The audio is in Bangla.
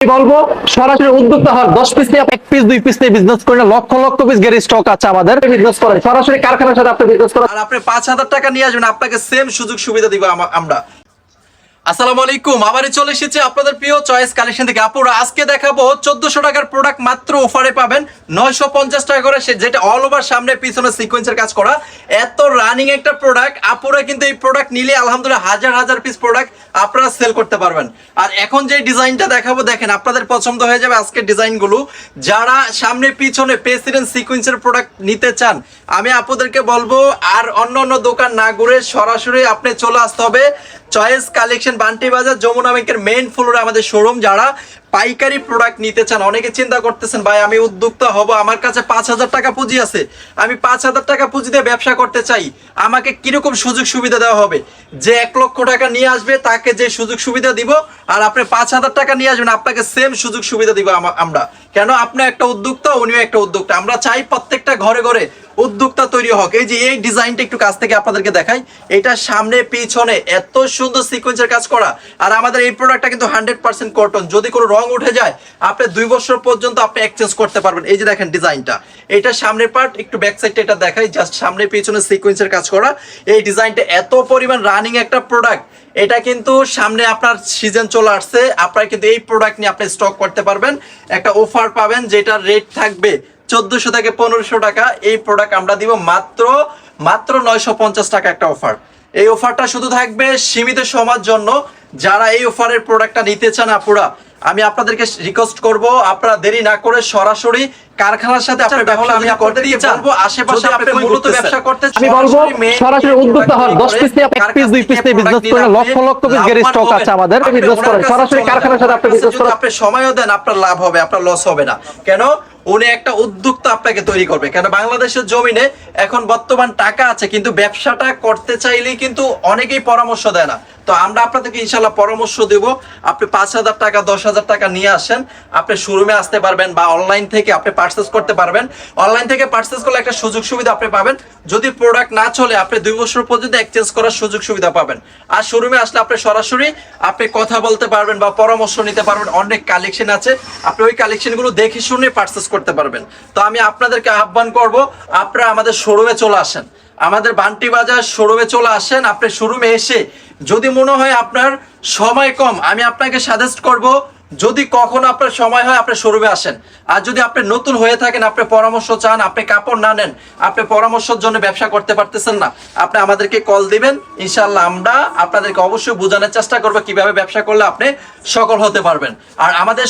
বলবো সরাসরি উদ্যোক্তা হন 10 পিস নিয়ে 1 পিস 2 পিস নিয়ে বিজনেস করেন, লক্ষ লক্ষ পিস গাড়ি স্টক আছে আমাদের। বিজনেস করেন সরাসরি কারখানার সাথে আপনি বিজনেস করেন, আর আপনি 5,000 টাকা নিয়ে আসবেন, আপনাকে সেম সুযোগ সুবিধা দিব আমরা। আসসালামু আলাইকুম, আবারই চলে এসেছে আপনাদের প্রিয় চয়েস কালেকশন থেকে। আপুরা আজকে দেখাবো 1400 টাকার প্রোডাক্ট মাত্র অফারে পাবেন 950 টাকা করে, যেটা অল ওভার সামনে পিছনে সিকোয়েন্সের কাজ করা। এত রানিং একটা প্রোডাক্ট, আপুরা কিন্তু এই প্রোডাক্ট নিলে আলহামদুলিল্লাহ হাজার হাজার পিস প্রোডাক্ট আপনারা সেল করতে পারবেন। আর এখন যে ডিজাইনটা দেখাবো দেখেন, আপনাদের পছন্দ হয়ে যাবে আজকের ডিজাইনগুলো। যারা সামনে পিছনে প্রেসিডেন্ট সিকোয়েন্সের প্রোডাক্ট নিতে চান, আমি আপনাদেরকে বলবো আর অন্য অন্য দোকান না ঘুরে সরাসরি আপনি চলে আসতে হবে চয়েস কালেকশন, বান্টি বাজার, যমুনা ব্যাংকের মেইন ফ্লোরে আমাদের শোরুম। যারা পাইকারি প্রোডাক্ট নিতে চান, অনেকে চিন্তা করতেছেন ভাই আমি উদ্যোক্তা হব, আমার কাছে 5,000 টাকা পুঁজি আছে, আমি 5,000 টাকা পুঁজি দিয়ে ব্যবসা করতে চাই, আমাকে কিরকম সুযোগ সুবিধা দেওয়া হবে? যে 1 লক্ষ টাকা নিয়ে আসবে তাকে যে সুযোগ সুবিধা দিব, আর আপনি 5,000 টাকা নিয়ে আসবেন আপনাকে সেম সুযোগ সুবিধা দিব আমরা। কেন? আপনি একটা উদ্যোক্তা, উনিও একটা উদ্যোক্তা। আমরা চাই প্রত্যেকটা ঘরে ঘরে উদ্যোক্তা তৈরি হোক। এই যে এই ডিজাইনটা একটু কাছ থেকে আপনাদেরকে দেখাই, এটা সামনে পিছনে এত সুন্দর সিকোয়েন্সের কাজ করা। আর আমাদের এই প্রোডাক্টটা কিন্তু 100% কটন, যদি কোনো রং উঠে যায় আপনি 2 বছর পর্যন্ত আপনি এক্সচেঞ্জ করতে পারবেন। এই যে দেখেন ডিজাইনটা, এটা সামনের পার্ট, একটু ব্যাক সাইডটা এটা দেখাই, জাস্ট সামনে পিছনে সিকোয়েন্সের কাজ করা। এই ডিজাইনটা এত পরিমাণ রানিং একটা প্রোডাক্ট, এটা কিন্তু সামনে আপনার সিজন চলে আসছে, আপনারা কিন্তু এই প্রোডাক্ট নিয়ে আপনি স্টক করতে পারবেন। একটা অফার পাবেন যেটার রেট থাকবে 1400 থেকে 1500 টাকা। এই প্রোডাক্ট আমরা দিব মাত্র 950 টাকা একটা অফার। এই অফারটা শুধু থাকবে সীমিত সময়ের জন্য। যারা এই অফারের প্রোডাক্টটা নিতে চান আপুরা, আমি আপনাদেরকে রিকোয়েস্ট করব আপনারা দেরি না করে সরাসরি কারখানার সাথে আপনি ব্যবসা আমি করতে দিয়ে বলবো। আশেপাশে আপনি মূলত ব্যবসা করতে আমি বলবো সরাসরি উদ্যোক্তা হন 10 পিস নিয়ে 1 পিস 2 পিস নিয়ে বিজনেস করেন, লক্ষ লক্ষ পিস গাড়ি স্টক আছে আমাদের। বিজনেস করেন সরাসরি কারখানার সাথে আপনি বিজনেস করেন, আপনি সময়ও দেন, আপনার লাভ হবে, আপনার লস হবে না। কেন? উনি একটা উদ্যোক্তা আপনাকে তৈরি করবে। কেন? বাংলাদেশের জমিনে এখন বর্তমান টাকা আছে, কিন্তু ব্যবসাটা করতে চাইলেই কিন্তু অনেকেই পরামর্শ দেয় না। তো আমরা আপনাদেরকে ইনশাল্লাহ পরামর্শ দেব। আপনি 5,000 টাকা 10,000 টাকা নিয়ে আসেন, আপনি শোরুমে আসতে পারবেন বা অনলাইন থেকে আপনি পারচেজ করতে পারবেন। অনলাইন থেকে পারচেজ করলে একটা সুযোগ সুবিধা আপনি পাবেন, যদি প্রোডাক্ট না চলে আপনি 2 বছর পর্যন্ত এক্সচেঞ্জ করার সুযোগ সুবিধা পাবেন। আর শোরুমে আসলে আপনি সরাসরি আপনি কথা বলতে পারবেন বা পরামর্শ নিতে পারবেন। অনেক কালেকশন আছে, আপনি ওই কালেকশনগুলো দেখে শুনে পারচেজ করতে পারবেন। তো আমি আপনাদেরকে আহ্বান করব আপনারা আমাদের শোরুমে চলে আসেন, আমাদের বান্টি বাজার শোরুমে চলে আসেন। আপনি শোরুমে এসে যদি মনে হয় আপনার সময় কম, আমি আপনাকে সাজেস্ট করব যদি কখনো আপনার সময় হয় আপনি শোরুমে আসেন। আর যদি আপনি নতুন হয়ে থাকেন, আপনি পরামর্শ চান, আপনি কাপড় না নেন, আপনি পরামর্শের জন্য ব্যবসা করতে পারতেছেন না, আপনি আমাদেরকে কল দিবেন। ইনশাআল্লাহ আমরা আপনাদেরকে অবশ্যই বোঝানোর চেষ্টা করবো কিভাবে ব্যবসা করলে আপনি সফল হতে পারবেন। আর আমাদের